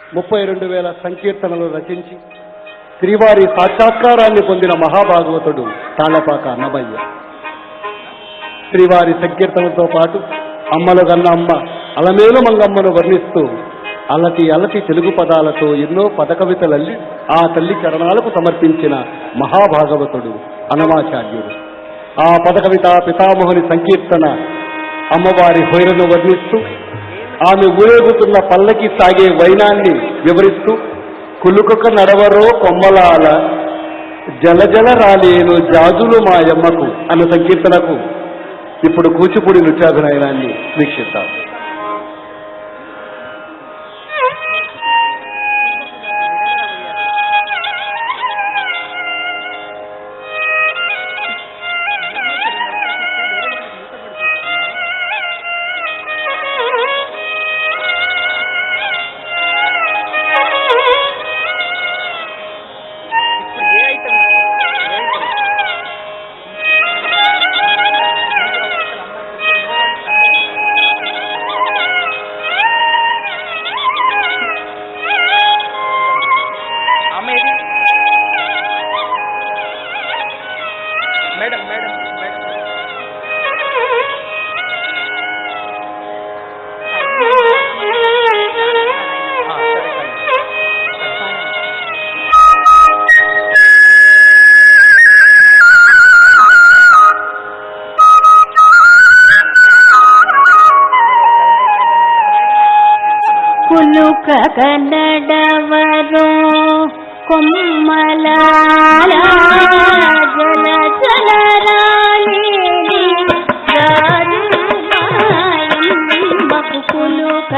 32,000 సంకీర్తనలు రచించి శ్రీవారి సాక్షాత్కారాన్ని పొందిన మహాభాగవతుడు తాళ్లపాక అన్నమయ్య. శ్రీవారి సంకీర్తనతో పాటు అమ్మలు గన్న అమ్మ అలమేలు మంగమ్మను వర్ణిస్తూ అలతి అలతి తెలుగు పదాలతో ఎన్నో పదకవితలల్లి ఆ తల్లి చరణాలకు సమర్పించిన మహాభాగవతుడు అన్నమాచార్యుడు. ఆ పదకవిత పితామహుని సంకీర్తన అమ్మవారి హొయరను వర్ణిస్తూ ఆమె ఊరేగుతున్న పల్లకి సాగే వైనాన్ని వివరిస్తూ కులుకొక నడవరో కొమ్మలాల జలజల రాలేను జాజులు మాయమ్మకు అన్న సంకీర్తనకు ఇప్పుడు కూచిపూడి నృత్యాభినయనాన్ని వీక్షిద్దాం. కనడవరో కొమ్మలాల జల జలరాలేని జాజుమాయమ్మకు కులుక